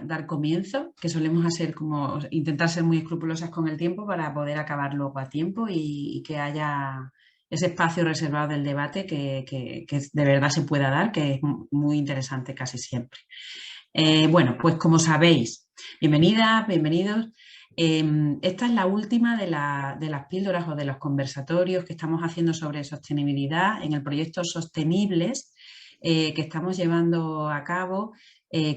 dar comienzo, que solemos intentar ser muy escrupulosas con el tiempo para poder acabar luego a tiempo y que haya ese espacio reservado del debate que de verdad se pueda dar, que es muy interesante casi siempre. Bueno, pues como sabéis, bienvenidas, bienvenidos. Esta es la última de las píldoras o de los conversatorios que estamos haciendo sobre sostenibilidad en el proyecto Sostenibles que estamos llevando a cabo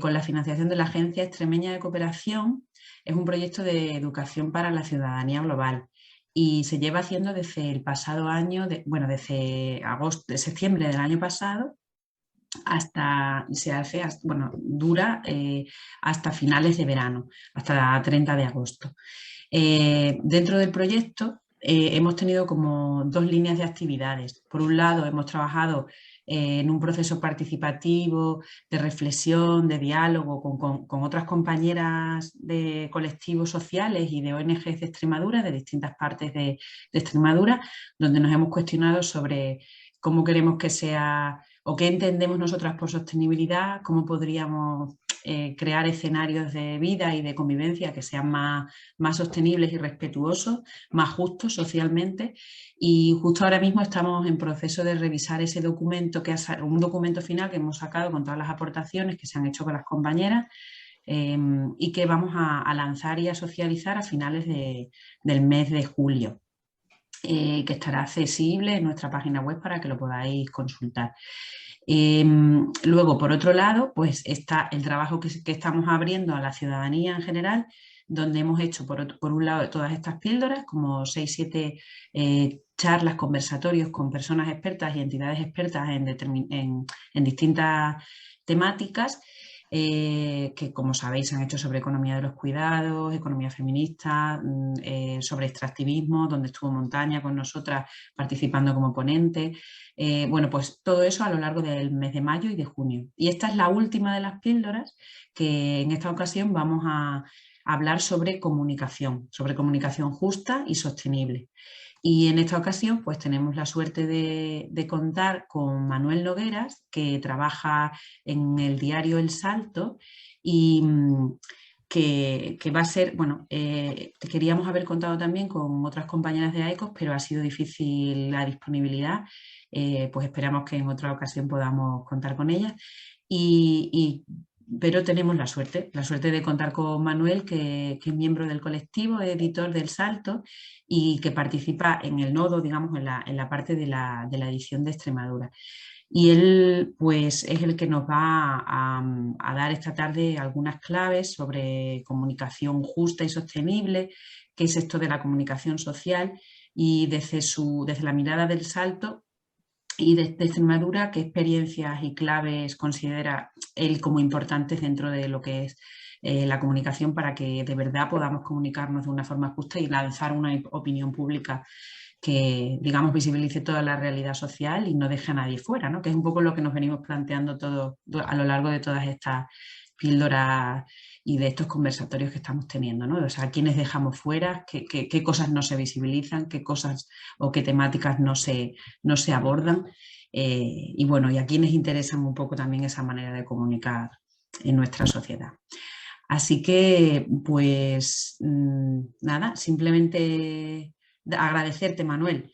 con la financiación de la Agencia Extremeña de Cooperación. Es un proyecto de educación para la ciudadanía global y se lleva haciendo desde el pasado año, desde septiembre del año pasado dura hasta finales de verano, hasta 30 de agosto. Dentro del proyecto hemos tenido como dos líneas de actividades. Por un lado, hemos trabajado en un proceso participativo de reflexión, de diálogo con otras compañeras de colectivos sociales y de ONGs de Extremadura, de distintas partes de Extremadura, donde nos hemos cuestionado sobre cómo queremos que sea o qué entendemos nosotras por sostenibilidad, cómo podríamos crear escenarios de vida y de convivencia que sean más sostenibles y respetuosos, más justos socialmente. Y justo ahora mismo estamos en proceso de revisar ese documento, un documento final que hemos sacado con todas las aportaciones que se han hecho con las compañeras y que vamos a lanzar y a socializar a finales del mes de julio. Que estará accesible en nuestra página web para que lo podáis consultar. Luego, por otro lado, pues está el trabajo que estamos abriendo a la ciudadanía en general, donde hemos hecho, por un lado, todas estas píldoras, como 6-7 charlas, conversatorios con personas expertas y entidades expertas en distintas temáticas, que como sabéis se han hecho sobre economía de los cuidados, economía feminista, sobre extractivismo, donde estuvo Montaña con nosotras participando como ponente. Bueno, pues todo eso a lo largo del mes de mayo y de junio. Y esta es la última de las píldoras que en esta ocasión vamos a hablar sobre comunicación justa y sostenible. Y en esta ocasión pues tenemos la suerte de contar con Manuel Nogueras, que trabaja en el diario El Salto y que va a ser, bueno, queríamos haber contado también con otras compañeras de AECOS, pero ha sido difícil la disponibilidad, pues esperamos que en otra ocasión podamos contar con ellas. Pero tenemos la suerte de contar con Manuel, que es miembro del colectivo, editor del Salto y que participa en el nodo, digamos, en la parte de la edición de Extremadura. Y él, pues, es el que nos va a dar esta tarde algunas claves sobre comunicación justa y sostenible, qué es esto de la comunicación social y desde la mirada del Salto y de Extremadura, qué experiencias y claves considera él como importantes dentro de lo que es la comunicación para que de verdad podamos comunicarnos de una forma justa y lanzar una opinión pública que, digamos, visibilice toda la realidad social y no deje a nadie fuera, ¿no? Que es un poco lo que nos venimos planteando todo a lo largo de todas estas píldoras y de estos conversatorios que estamos teniendo, ¿no? O sea, quiénes dejamos fuera, qué cosas no se visibilizan, qué cosas o qué temáticas no se abordan y bueno, y a quiénes interesan un poco también esa manera de comunicar en nuestra sociedad. Así que, pues, nada, simplemente agradecerte, Manuel,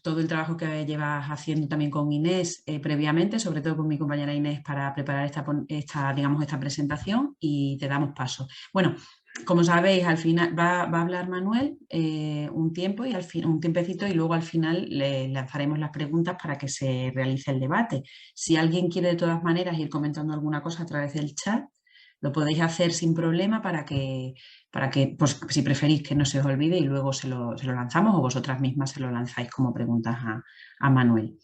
todo el trabajo que llevas haciendo también con Inés previamente, sobre todo con mi compañera Inés, para preparar esta presentación, y te damos paso. Bueno, como sabéis, al final va a hablar Manuel un tiempo y un tiempecito, y luego al final le lanzaremos las preguntas para que se realice el debate. Si alguien quiere de todas maneras ir comentando alguna cosa a través del chat, lo podéis hacer sin problema para que pues, si preferís que no se os olvide y luego se lo lanzamos, o vosotras mismas se lo lanzáis como preguntas a Manuel.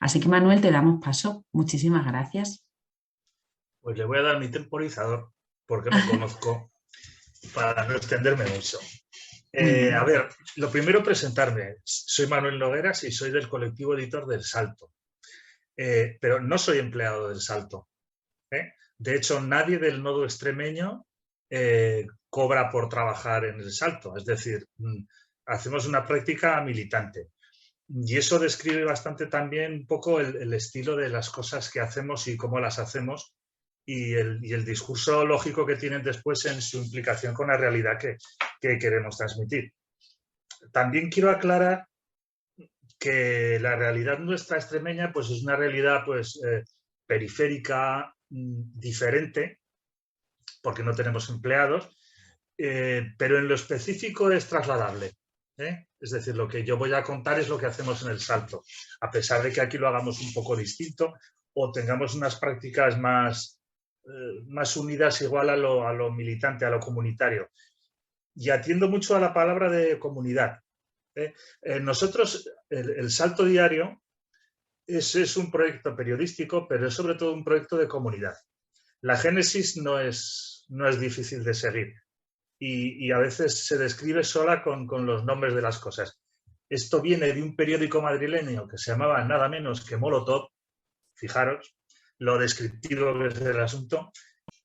Así que, Manuel, te damos paso. Muchísimas gracias. Pues le voy a dar mi temporizador porque me conozco para no extenderme mucho. A ver, lo primero, presentarme. Soy Manuel Nogueras y soy del colectivo editor del Salto. Pero no soy empleado del Salto. De hecho, nadie del nodo extremeño cobra por trabajar en el Salto. Es decir, hacemos una práctica militante. Y eso describe bastante también un poco el estilo de las cosas que hacemos y cómo las hacemos y el discurso lógico que tienen después en su implicación con la realidad que queremos transmitir. También quiero aclarar que la realidad nuestra extremeña pues es una realidad pues periférica, diferente, porque no tenemos empleados, pero en lo específico es trasladable. Es decir, lo que yo voy a contar es lo que hacemos en el Salto, a pesar de que aquí lo hagamos un poco distinto o tengamos unas prácticas más unidas igual a lo militante, a lo comunitario. Y atiendo mucho a la palabra de comunidad. Nosotros, el Salto Diario es un proyecto periodístico, pero es sobre todo un proyecto de comunidad. La génesis no es difícil de seguir y a veces se describe sola con los nombres de las cosas. Esto viene de un periódico madrileño que se llamaba nada menos que Molotov, fijaros lo descriptivo que es el asunto,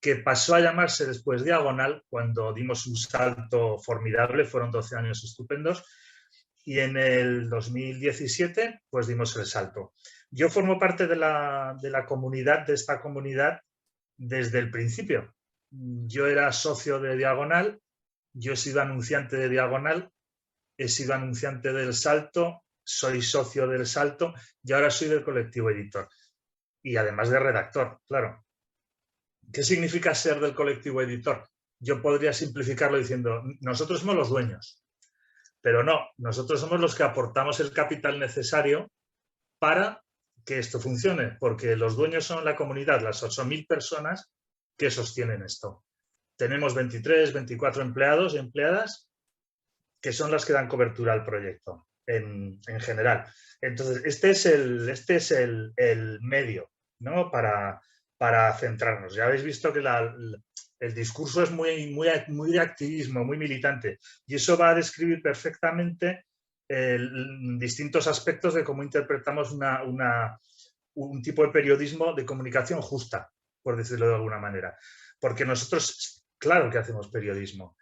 que pasó a llamarse después Diagonal cuando dimos un salto formidable, fueron 12 años estupendos, y en el 2017 pues dimos el salto. Yo formo parte de la comunidad, de esta comunidad, desde el principio. Yo era socio de Diagonal, yo he sido anunciante de Diagonal, he sido anunciante del Salto, soy socio del Salto y ahora soy del colectivo editor. Y además de redactor, claro. ¿Qué significa ser del colectivo editor? Yo podría simplificarlo diciendo, nosotros somos los dueños, pero no, nosotros somos los que aportamos el capital necesario para que esto funcione, porque los dueños son la comunidad, las 8.000 personas que sostienen esto. Tenemos 23, 24 empleados y empleadas que son las que dan cobertura al proyecto en general. Entonces, este es el medio, ¿no? Para centrarnos. Ya habéis visto que el discurso es muy de activismo, muy militante, y eso va a describir perfectamente distintos aspectos de cómo interpretamos un tipo de periodismo de comunicación justa, por decirlo de alguna manera. Porque nosotros, claro que hacemos periodismo.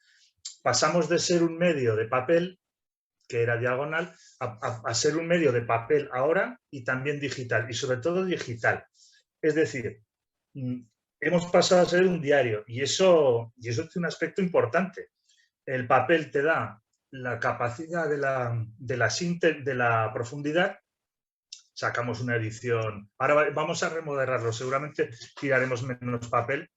Pasamos de ser un medio de papel, que era Diagonal, a ser un medio de papel ahora y también digital, y sobre todo digital. Es decir, hemos pasado a ser un diario y eso tiene un aspecto importante. El papel te da la capacidad de la profundidad. Sacamos una edición. Ahora vamos a remodelarlo. Seguramente tiraremos menos papel,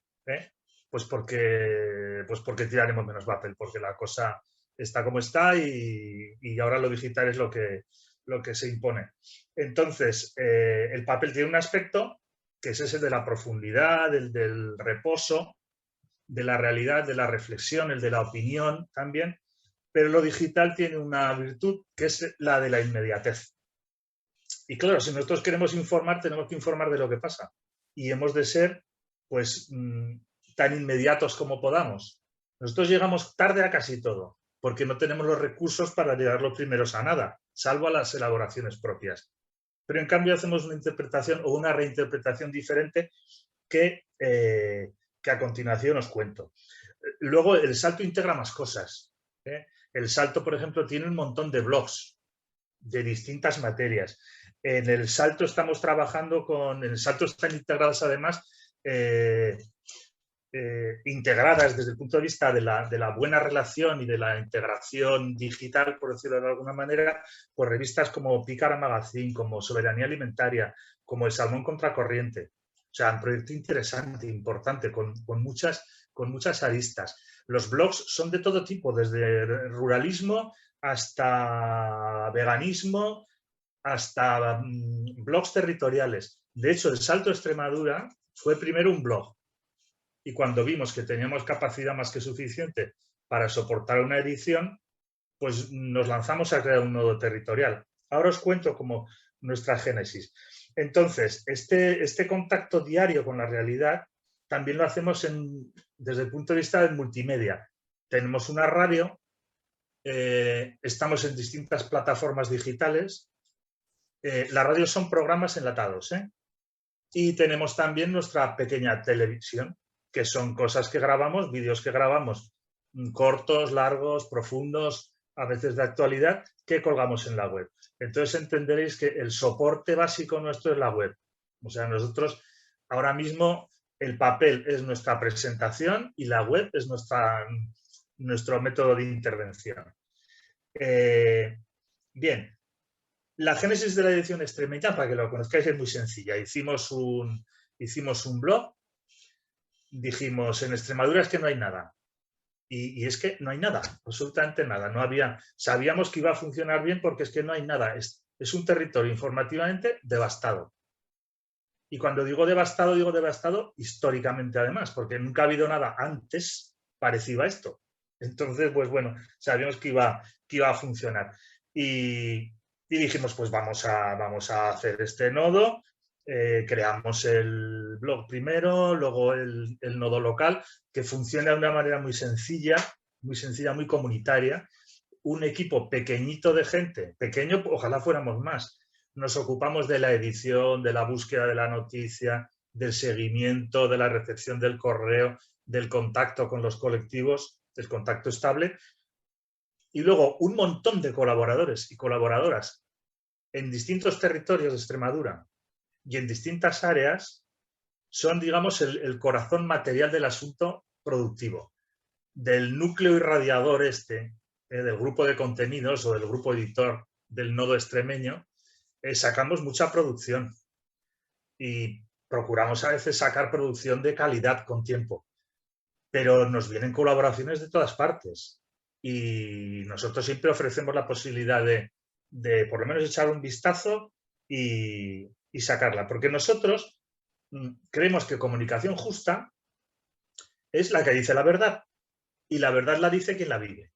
pues porque tiraremos menos papel, porque la cosa está como está y ahora lo digital es lo que se impone. Entonces, el papel tiene un aspecto que es ese de la profundidad, del reposo, de la realidad, de la reflexión, el de la opinión también, pero lo digital tiene una virtud que es la de la inmediatez. Y claro, si nosotros queremos informar, tenemos que informar de lo que pasa. Y hemos de ser, pues, tan inmediatos como podamos. Nosotros llegamos tarde a casi todo, porque no tenemos los recursos para llegar los primeros a nada, salvo a las elaboraciones propias. Pero en cambio hacemos una interpretación o una reinterpretación diferente que a continuación os cuento. Luego, el Salto integra más cosas. El Salto, por ejemplo, tiene un montón de blogs de distintas materias. En el Salto estamos trabajando en el Salto están integradas además integradas desde el punto de vista de la buena relación y de la integración digital, por decirlo de alguna manera, pues revistas como Pícara Magazine, como Soberanía Alimentaria, como El Salmón Contracorriente. O sea, un proyecto interesante, importante, con muchas aristas. Los blogs son de todo tipo, desde ruralismo hasta veganismo, hasta blogs territoriales. De hecho, el Salto Extremadura fue primero un blog. Y cuando vimos que teníamos capacidad más que suficiente para soportar una edición, pues nos lanzamos a crear un nodo territorial. Ahora os cuento como nuestra génesis. Entonces, este contacto diario con la realidad también lo hacemos desde el punto de vista del multimedia. Tenemos una radio, estamos en distintas plataformas digitales. La radio son programas enlatados, y tenemos también nuestra pequeña televisión, que son cosas que grabamos, vídeos que grabamos, cortos, largos, profundos, a veces de actualidad, que colgamos en la web. Entonces entenderéis que el soporte básico nuestro es la web. O sea, nosotros ahora mismo el papel es nuestra presentación y la web es nuestro método de intervención. Bien, la génesis de la edición extremeña, para que lo conozcáis, es muy sencilla. Hicimos un blog, dijimos, en Extremadura es que no hay nada. Y es que no hay nada, absolutamente nada. No había, sabíamos que iba a funcionar bien porque es que no hay nada. Es un territorio informativamente devastado. Y cuando digo devastado históricamente además, porque nunca ha habido nada antes parecido a esto. Entonces, pues bueno, sabíamos que iba a funcionar. Y dijimos, pues vamos a hacer este nodo. Creamos el blog primero, luego el nodo local, que funciona de una manera muy sencilla, muy comunitaria. Un equipo pequeñito de gente, pequeño, ojalá fuéramos más. Nos ocupamos de la edición, de la búsqueda de la noticia, del seguimiento, de la recepción del correo, del contacto con los colectivos, del contacto estable. Y luego un montón de colaboradores y colaboradoras en distintos territorios de Extremadura y en distintas áreas son, digamos, el corazón material del asunto productivo. Del núcleo irradiador del grupo de contenidos o del grupo editor del nodo extremeño, sacamos mucha producción y procuramos a veces sacar producción de calidad con tiempo, pero nos vienen colaboraciones de todas partes y nosotros siempre ofrecemos la posibilidad de por lo menos echar un vistazo y sacarla, porque nosotros creemos que comunicación justa es la que dice la verdad y la verdad la dice quien la vive.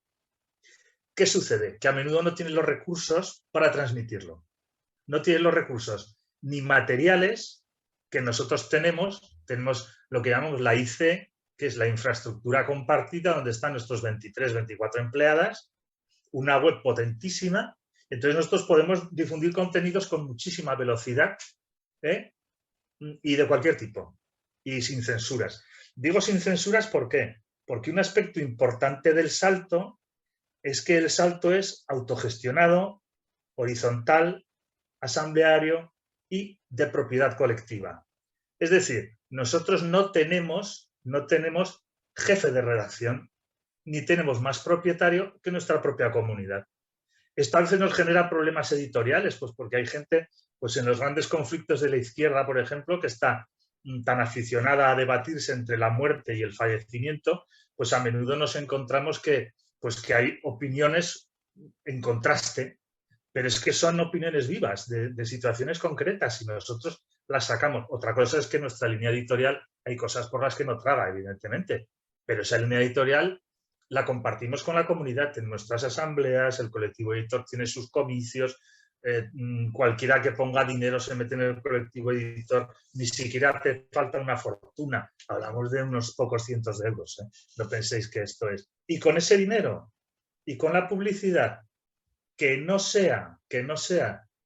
¿Qué sucede? Que a menudo no tienen los recursos para transmitirlo. No tienen los recursos ni materiales que nosotros tenemos lo que llamamos la IC, que es la infraestructura compartida, donde están nuestros 23, 24 empleadas, una web potentísima. Entonces nosotros podemos difundir contenidos con muchísima velocidad y de cualquier tipo y sin censuras. Digo sin censuras, ¿por qué? Porque un aspecto importante del salto es que el salto es autogestionado, horizontal, asambleario y de propiedad colectiva. Es decir, nosotros no tenemos jefe de redacción, ni tenemos más propietario que nuestra propia comunidad. Esto a veces nos genera problemas editoriales, pues porque hay gente, pues en los grandes conflictos de la izquierda, por ejemplo, que está tan aficionada a debatirse entre la muerte y el fallecimiento, pues a menudo nos encontramos que hay opiniones en contraste, pero es que son opiniones vivas de situaciones concretas y nosotros las sacamos. Otra cosa es que en nuestra línea editorial hay cosas por las que no traga, evidentemente, pero esa línea editorial la compartimos con la comunidad en nuestras asambleas, el colectivo editor tiene sus comicios, cualquiera que ponga dinero se mete en el colectivo editor, ni siquiera te falta una fortuna, hablamos de unos pocos cientos de euros, no penséis que esto es. Y con ese dinero y con la publicidad que no sea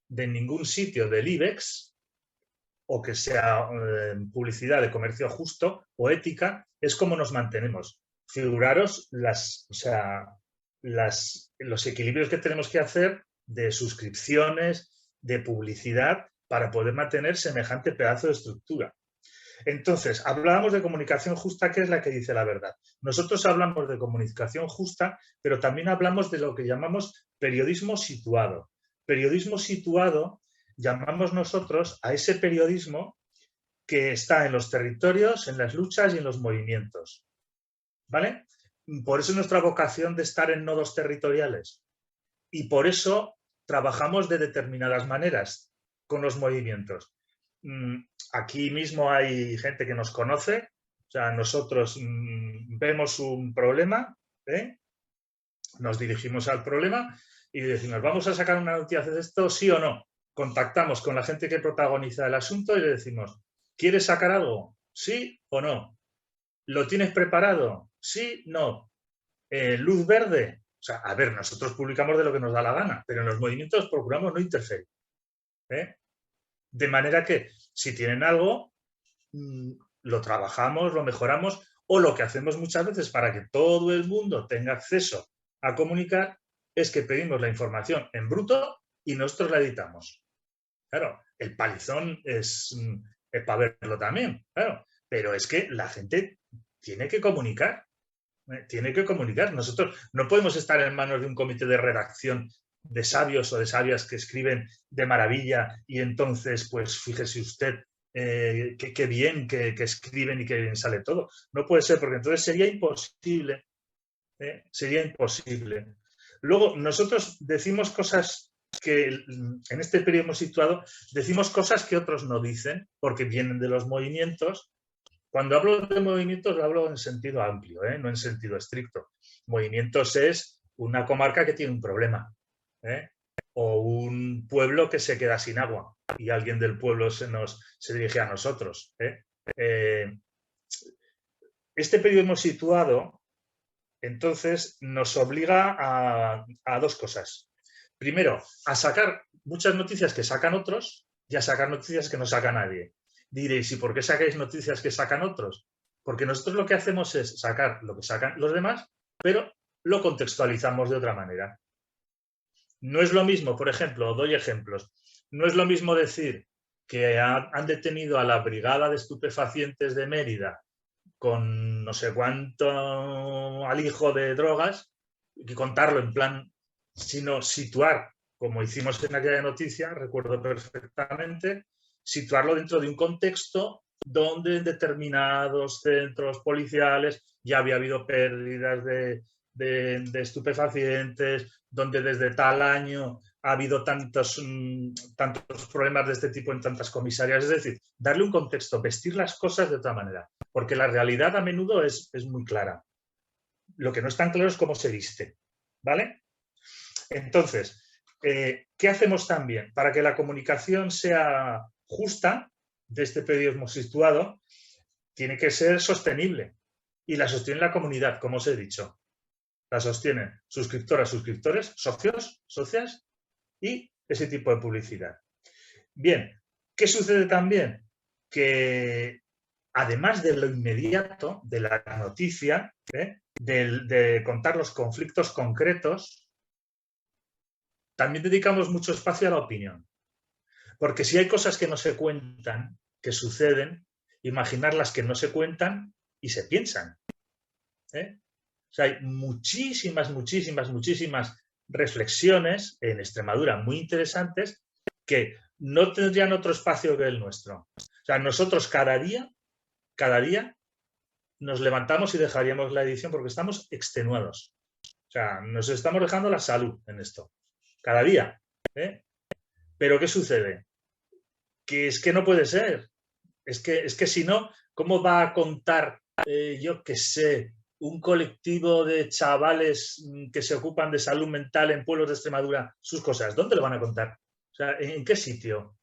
de ningún sitio del IBEX o que sea publicidad de comercio justo o ética, es como nos mantenemos. Figuraros los equilibrios que tenemos que hacer de suscripciones, de publicidad, para poder mantener semejante pedazo de estructura. Entonces, hablábamos de comunicación justa, que es la que dice la verdad. Nosotros hablamos de comunicación justa, pero también hablamos de lo que llamamos periodismo situado. Periodismo situado llamamos nosotros a ese periodismo que está en los territorios, en las luchas y en los movimientos. ¿Vale? Por eso nuestra vocación de estar en nodos territoriales. Y por eso trabajamos de determinadas maneras con los movimientos. Aquí mismo hay gente que nos conoce, o sea, nosotros vemos un problema, nos dirigimos al problema y decimos, ¿vamos a sacar una noticia de esto, sí o no? Contactamos con la gente que protagoniza el asunto y le decimos, ¿quieres sacar algo? ¿Sí o no? ¿Lo tienes preparado? ¿Sí? ¿No? ¿Luz verde? O sea, a ver, nosotros publicamos de lo que nos da la gana, pero en los movimientos procuramos no interferir. De manera que, si tienen algo, lo trabajamos, lo mejoramos, o lo que hacemos muchas veces para que todo el mundo tenga acceso a comunicar es que pedimos la información en bruto y nosotros la editamos. Claro, el palizón es para verlo también, claro. pero es que la gente tiene que comunicar. Tiene que comunicar. Nosotros no podemos estar en manos de un comité de redacción de sabios o de sabias que escriben de maravilla y entonces, pues fíjese usted qué bien que escriben y qué bien sale todo. No puede ser, porque entonces sería imposible. Sería imposible. Luego, nosotros decimos cosas que en este periodo hemos situado, decimos cosas que otros no dicen porque vienen de los movimientos. Cuando hablo de movimientos, hablo en sentido amplio, no en sentido estricto. Movimientos es una comarca que tiene un problema, o un pueblo que se queda sin agua y alguien del pueblo se dirige a nosotros. Este periodo hemos situado, entonces, nos obliga a dos cosas. Primero, a sacar muchas noticias que sacan otros y a sacar noticias que no saca nadie. Diréis, ¿y por qué sacáis noticias que sacan otros? Porque nosotros lo que hacemos es sacar lo que sacan los demás, pero lo contextualizamos de otra manera. No es lo mismo, por ejemplo, doy ejemplos, no es lo mismo decir que han detenido a la Brigada de Estupefacientes de Mérida con no sé cuánto alijo de drogas, y contarlo en plan, sino situar, como hicimos en aquella noticia, recuerdo perfectamente, situarlo dentro de un contexto donde en determinados centros policiales ya había habido pérdidas de estupefacientes, donde desde tal año ha habido tantos problemas de este tipo en tantas comisarias. Es decir, darle un contexto, vestir las cosas de otra manera, porque la realidad a menudo es muy clara. Lo que no es tan claro es cómo se viste, ¿vale? Entonces, ¿qué hacemos también? Para que la comunicación sea justa, de este periodo hemos situado, tiene que ser sostenible. Y la sostiene la comunidad, como os he dicho. La sostienen suscriptoras, suscriptores, socios, socias y ese tipo de publicidad. Bien, ¿qué sucede también? Que además de lo inmediato, de la noticia, de contar los conflictos concretos, también dedicamos mucho espacio a la opinión. Porque si hay cosas que no se cuentan, que suceden, imaginar las que no se cuentan y se piensan. O sea, hay muchísimas reflexiones en Extremadura muy interesantes que no tendrían otro espacio que el nuestro. O sea, nosotros cada día nos levantamos y dejaríamos la edición porque estamos extenuados. O sea, nos estamos dejando la salud en esto. Cada día. Pero ¿qué sucede? Que es que no puede ser. Es que si no, ¿cómo va a contar, yo qué sé, un colectivo de chavales que se ocupan de salud mental en pueblos de Extremadura sus cosas? ¿Dónde lo van a contar? O sea, ¿en qué sitio?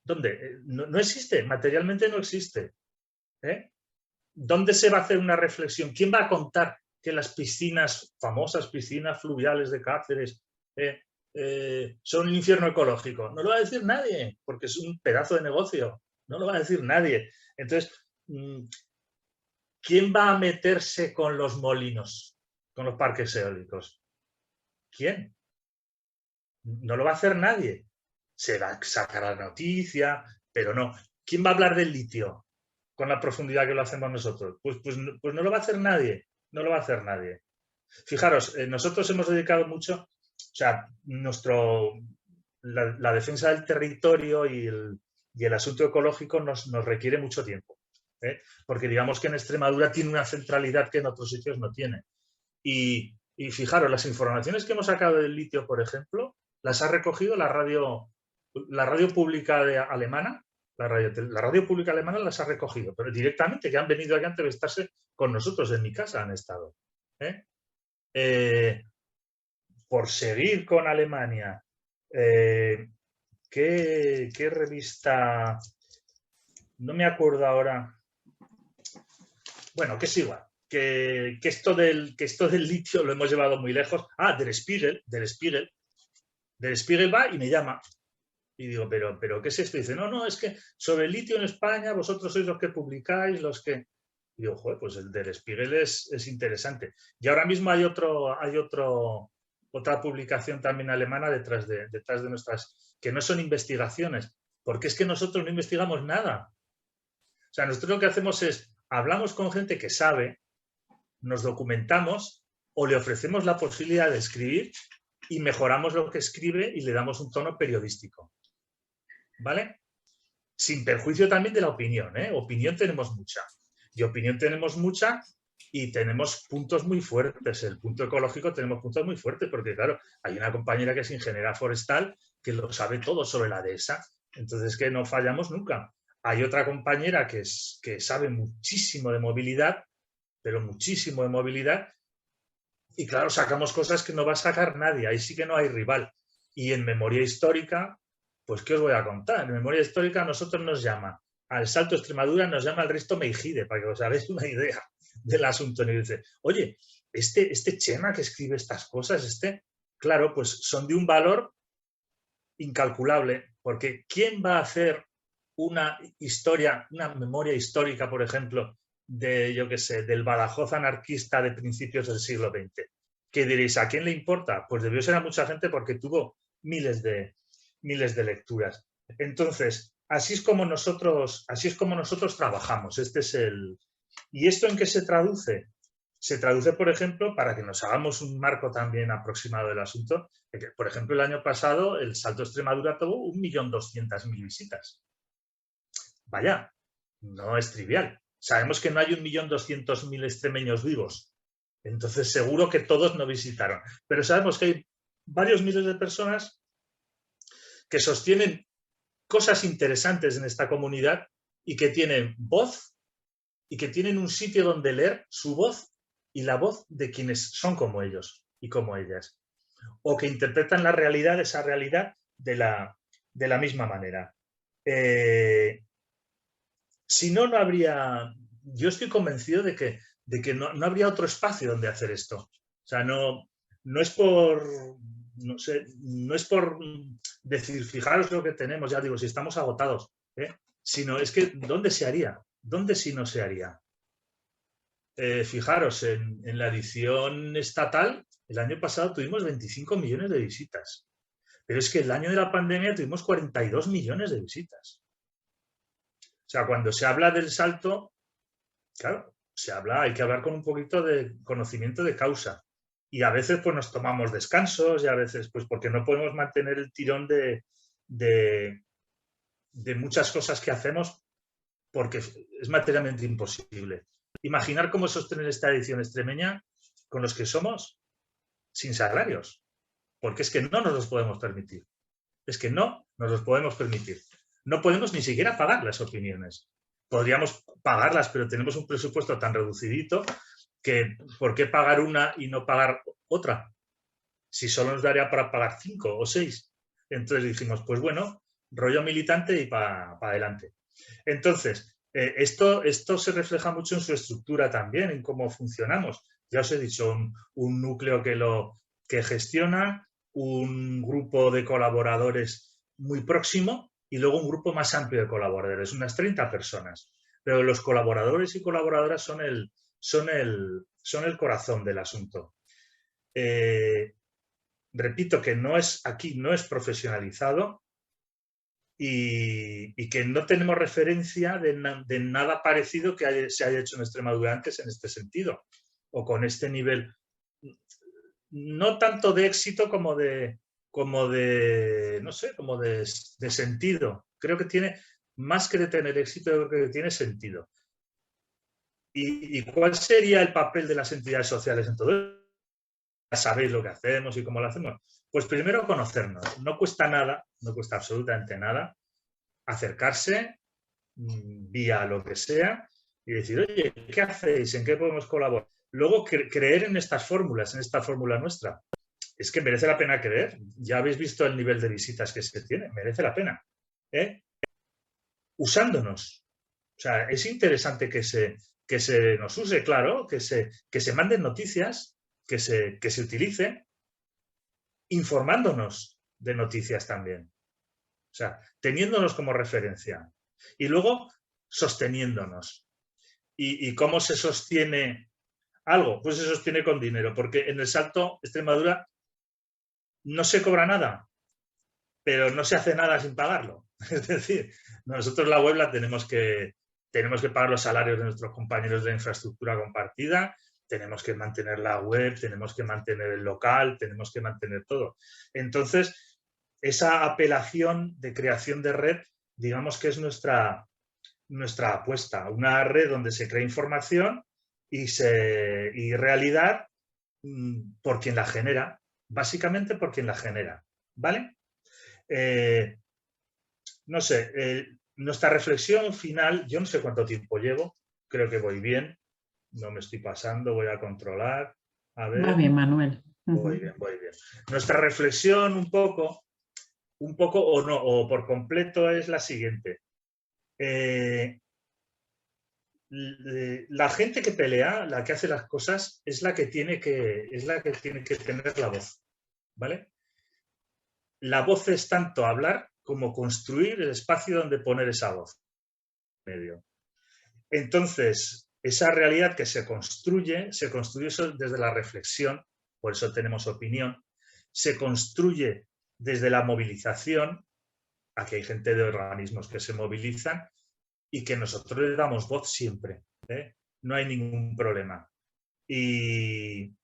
¿Dónde? No existe, materialmente no existe. ¿Dónde se va a hacer una reflexión? ¿Quién va a contar que las piscinas, famosas piscinas fluviales de Cáceres, son un infierno ecológico? No lo va a decir nadie, porque es un pedazo de negocio. No lo va a decir nadie. Entonces, ¿quién va a meterse con los molinos, con los parques eólicos? ¿Quién? No lo va a hacer nadie. Se va a sacar la noticia, pero no. ¿Quién va a hablar del litio con la profundidad que lo hacemos nosotros? Pues no lo va a hacer nadie. No lo va a hacer nadie. Fijaros, nosotros hemos dedicado mucho, o sea, la defensa del territorio y el asunto ecológico nos requiere mucho tiempo. Porque digamos que en Extremadura tiene una centralidad que en otros sitios no tiene. Y fijaros, las informaciones que hemos sacado del litio, por ejemplo, las ha recogido la radio pública alemana. La radio pública alemana las ha recogido, pero directamente, que han venido aquí a entrevistarse con nosotros, en mi casa han estado. Por seguir con Alemania, ¿qué revista? No me acuerdo ahora. Bueno, que es igual. Que esto del litio lo hemos llevado muy lejos. Der Spiegel. Der Spiegel va y me llama. Y digo, ¿pero qué es esto? Y dice, no, es que sobre el litio en España vosotros sois los que publicáis, los que... Y digo, joder, pues el Der Spiegel es interesante. Y ahora mismo hay otra publicación también alemana detrás de nuestras, que no son investigaciones, porque es que nosotros no investigamos nada. O sea, nosotros lo que hacemos es, hablamos con gente que sabe, nos documentamos o le ofrecemos la posibilidad de escribir y mejoramos lo que escribe y le damos un tono periodístico. ¿Vale? Sin perjuicio también de la opinión, ¿eh? Opinión tenemos mucha. Y opinión tenemos mucha y tenemos puntos muy fuertes. El punto ecológico tenemos puntos muy fuertes porque, claro, hay una compañera que es ingeniera forestal que lo sabe todo sobre la dehesa. Entonces, que no fallamos nunca. Hay otra compañera que sabe muchísimo de movilidad, pero muchísimo de movilidad. Y, claro, sacamos cosas que no va a sacar nadie. Ahí sí que no hay rival. Y en memoria histórica, pues, ¿qué os voy a contar? En memoria histórica a nosotros nos llama, al Salto Extremadura nos llama el Risto Meijide, para que os hagáis una idea del asunto. Y dice, oye, este Chema que escribe estas cosas, claro, pues son de un valor incalculable, porque ¿quién va a hacer una historia, una memoria histórica, por ejemplo, de, yo qué sé, del Badajoz anarquista de principios del siglo XX? ¿Qué diréis? ¿A quién le importa? Pues debió ser a mucha gente porque tuvo miles de lecturas. Entonces, así es como nosotros trabajamos. ¿Y esto en qué se traduce? Se traduce, por ejemplo, para que nos hagamos un marco también aproximado del asunto, de que, por ejemplo, el año pasado el Salto Extremadura tuvo 1.200.000 visitas. Vaya, no es trivial. Sabemos que no hay 1.200.000 extremeños vivos. Entonces, seguro que todos no visitaron. Pero sabemos que hay varios miles de personas que sostienen cosas interesantes en esta comunidad y que tienen voz y que tienen un sitio donde leer su voz y la voz de quienes son como ellos y como ellas. O que interpretan la realidad, esa realidad, de la misma manera. Si no, no habría... Yo estoy convencido de que no habría otro espacio donde hacer esto. O sea, no es por... No sé, no es por decir, fijaros lo que tenemos, ya digo, si estamos agotados, sino es que, ¿dónde se haría? ¿Dónde si no se haría? Fijaros, en la edición estatal, el año pasado tuvimos 25 millones de visitas, pero es que el año de la pandemia tuvimos 42 millones de visitas. O sea, cuando se habla del salto, claro, hay que hablar con un poquito de conocimiento de causa. Y a veces pues nos tomamos descansos y a veces pues porque no podemos mantener el tirón de muchas cosas que hacemos porque es materialmente imposible. Imaginar cómo sostener esta edición extremeña con los que somos sin salarios, porque es que no nos los podemos permitir. Es que no nos los podemos permitir. No podemos ni siquiera pagar las opiniones. Podríamos pagarlas, pero tenemos un presupuesto tan reducidito que ¿por qué pagar una y no pagar otra? Si solo nos daría para pagar 5 o 6. Entonces dijimos, pues bueno, rollo militante y para adelante. Entonces, esto se refleja mucho en su estructura también, en cómo funcionamos. Ya os he dicho, un núcleo que gestiona, un grupo de colaboradores muy próximo y luego un grupo más amplio de colaboradores, unas 30 personas. Pero los colaboradores y colaboradoras son el corazón del asunto. Repito que aquí no es profesionalizado y que no tenemos referencia de nada parecido que se haya hecho en Extremadura antes en este sentido o con este nivel. No tanto de éxito como de no sé, como de sentido. Creo que tiene, más que de tener éxito, creo que tiene sentido. ¿Y cuál sería el papel de las entidades sociales en todo esto? Ya sabéis lo que hacemos y cómo lo hacemos. Pues primero conocernos. No cuesta nada, no cuesta absolutamente nada acercarse vía lo que sea y decir, oye, ¿qué hacéis? ¿En qué podemos colaborar? Luego creer en estas fórmulas, en esta fórmula nuestra. Es que merece la pena creer. Ya habéis visto el nivel de visitas que se tiene. Merece la pena. Usándonos. O sea, es interesante que se nos use, claro, que se manden noticias, que se utilice, informándonos de noticias también. O sea, teniéndonos como referencia. Y luego, sosteniéndonos. ¿Y cómo se sostiene algo? Pues se sostiene con dinero, porque en el Salto Extremadura no se cobra nada, pero no se hace nada sin pagarlo. Es decir, nosotros la web la tenemos que tenemos que pagar los salarios de nuestros compañeros de infraestructura compartida, tenemos que mantener la web, tenemos que mantener el local, tenemos que mantener todo. Entonces, esa apelación de creación de red, digamos que es nuestra apuesta, una red donde se crea información y realidad por quien la genera, básicamente por quien la genera, ¿vale? No sé, nuestra reflexión final, yo no sé cuánto tiempo llevo, creo que voy bien, no me estoy pasando, voy a controlar, a ver. Va bien, Manuel. Voy bien, voy bien. Nuestra reflexión un poco o no, o por completo es la siguiente. La gente que pelea, la que hace las cosas, es la que tiene que tener la voz, ¿vale? La voz es tanto hablar como construir el espacio donde poner esa voz. Medio. Entonces, esa realidad que se construye eso desde la reflexión, por eso tenemos opinión, se construye desde la movilización, aquí hay gente de organismos que se movilizan y que nosotros le damos voz siempre, ¿eh? No hay ningún problema. Y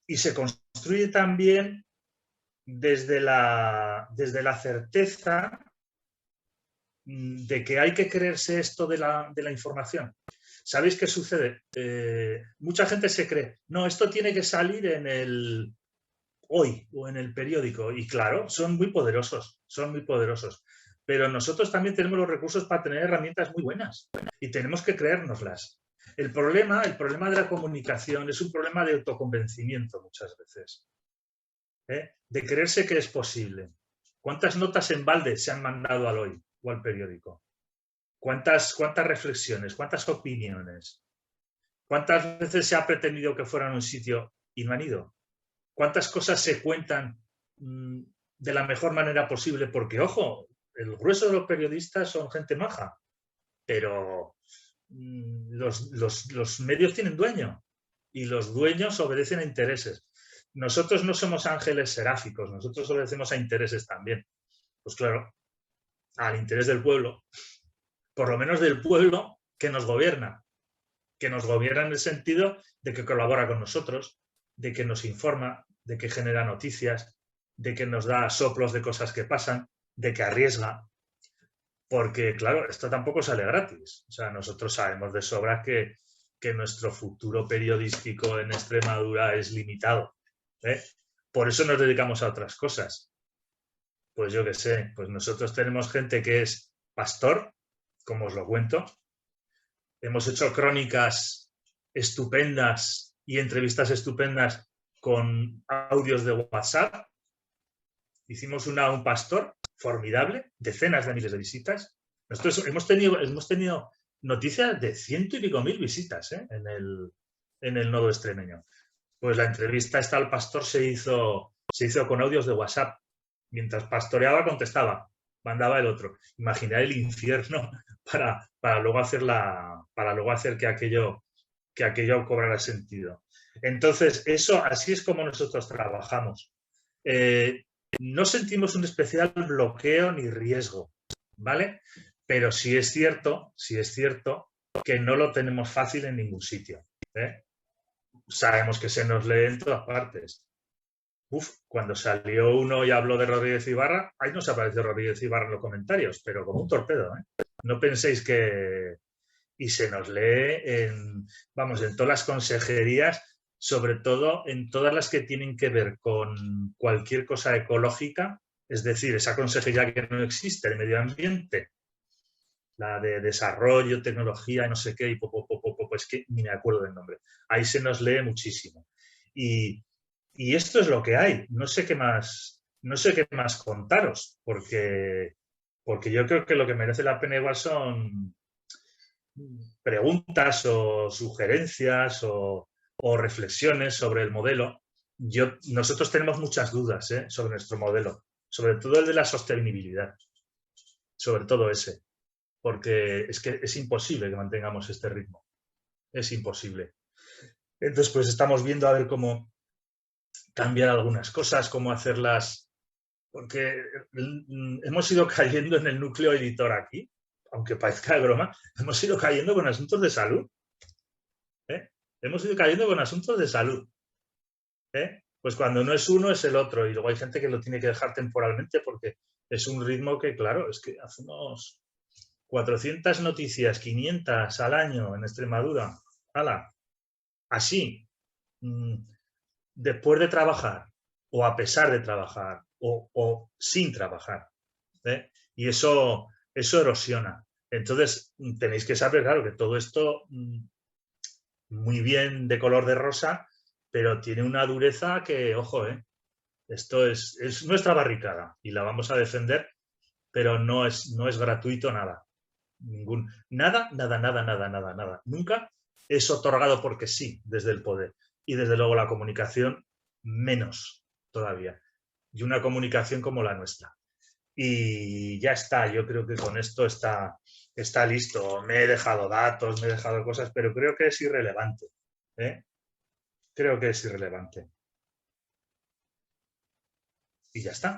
se construye también desde la certeza de que hay que creerse esto de la información. ¿Sabéis qué sucede? Mucha gente se cree, no, esto tiene que salir en el hoy o en el periódico. Y claro, son muy poderosos, Pero nosotros también tenemos los recursos para tener herramientas muy buenas y tenemos que creérnoslas. El problema de la comunicación es un problema de autoconvencimiento muchas veces, de creerse que es posible. ¿Cuántas notas en balde se han mandado al hoy o al periódico? ¿Cuántas reflexiones? ¿Cuántas opiniones? ¿Cuántas veces se ha pretendido que fueran a un sitio y no han ido? ¿Cuántas cosas se cuentan de la mejor manera posible? Porque, ojo, el grueso de los periodistas son gente maja, pero los medios tienen dueño y los dueños obedecen a intereses. Nosotros no somos ángeles seráficos, nosotros obedecemos a intereses también. Pues claro, al interés del pueblo, por lo menos del pueblo que nos gobierna en el sentido de que colabora con nosotros, de que nos informa, de que genera noticias, de que nos da soplos de cosas que pasan, de que arriesga. Porque, claro, esto tampoco sale gratis. O sea, nosotros sabemos de sobra que nuestro futuro periodístico en Extremadura es limitado, ¿eh? Por eso nos dedicamos a otras cosas. Pues yo qué sé, pues nosotros tenemos gente que es pastor, como os lo cuento. Hemos hecho crónicas estupendas y entrevistas estupendas con audios de WhatsApp. Hicimos una a un pastor formidable, decenas de miles de visitas. Nosotros hemos tenido noticias de 100 y pico mil visitas, en el nodo extremeño. Pues la entrevista esta al pastor se hizo con audios de WhatsApp. Mientras pastoreaba, contestaba, mandaba el otro. Imaginar el infierno para luego hacer que aquello cobrara sentido. Entonces, así es como nosotros trabajamos. No sentimos un especial bloqueo ni riesgo, ¿vale? Pero sí es cierto que no lo tenemos fácil en ningún sitio, ¿eh? Sabemos que se nos lee en todas partes. Cuando salió uno y habló de Rodríguez Ibarra, ahí nos apareció Rodríguez Ibarra en los comentarios, pero como un torpedo, ¿eh? No penséis que... Y se nos lee en todas las consejerías, sobre todo en todas las que tienen que ver con cualquier cosa ecológica, es decir, esa consejería que no existe, el medio ambiente, la de desarrollo, tecnología, no sé qué, y es que ni me acuerdo del nombre. Ahí se nos lee muchísimo. Y esto es lo que hay. No sé qué más contaros, porque yo creo que lo que merece la pena igual son preguntas o sugerencias o reflexiones sobre el modelo. Nosotros tenemos muchas dudas, sobre nuestro modelo, sobre todo el de la sostenibilidad, sobre todo ese, porque es que es imposible que mantengamos este ritmo. Es imposible. Entonces, pues estamos viendo a ver cómo cambiar algunas cosas, cómo hacerlas, porque hemos ido cayendo en el núcleo editor aquí, aunque parezca de broma, hemos ido cayendo con asuntos de salud. Hemos ido cayendo con asuntos de salud. Pues cuando no es uno, es el otro. Y luego hay gente que lo tiene que dejar temporalmente porque es un ritmo que, claro, es que hacemos 400 noticias, 500 al año en Extremadura. ¡Hala! Así, después de trabajar, o a pesar de trabajar, o sin trabajar. Y eso erosiona. Entonces, tenéis que saber, claro, que todo esto muy bien de color de rosa, pero tiene una dureza que, ojo, esto es nuestra barricada y la vamos a defender, pero no es gratuito nada. Nada. Nunca es otorgado porque sí, desde el poder. Y desde luego la comunicación, menos todavía. Y una comunicación como la nuestra. Y ya está, yo creo que con esto está listo. Me he dejado datos, me he dejado cosas, pero creo que es irrelevante. Creo que es irrelevante. Y ya está.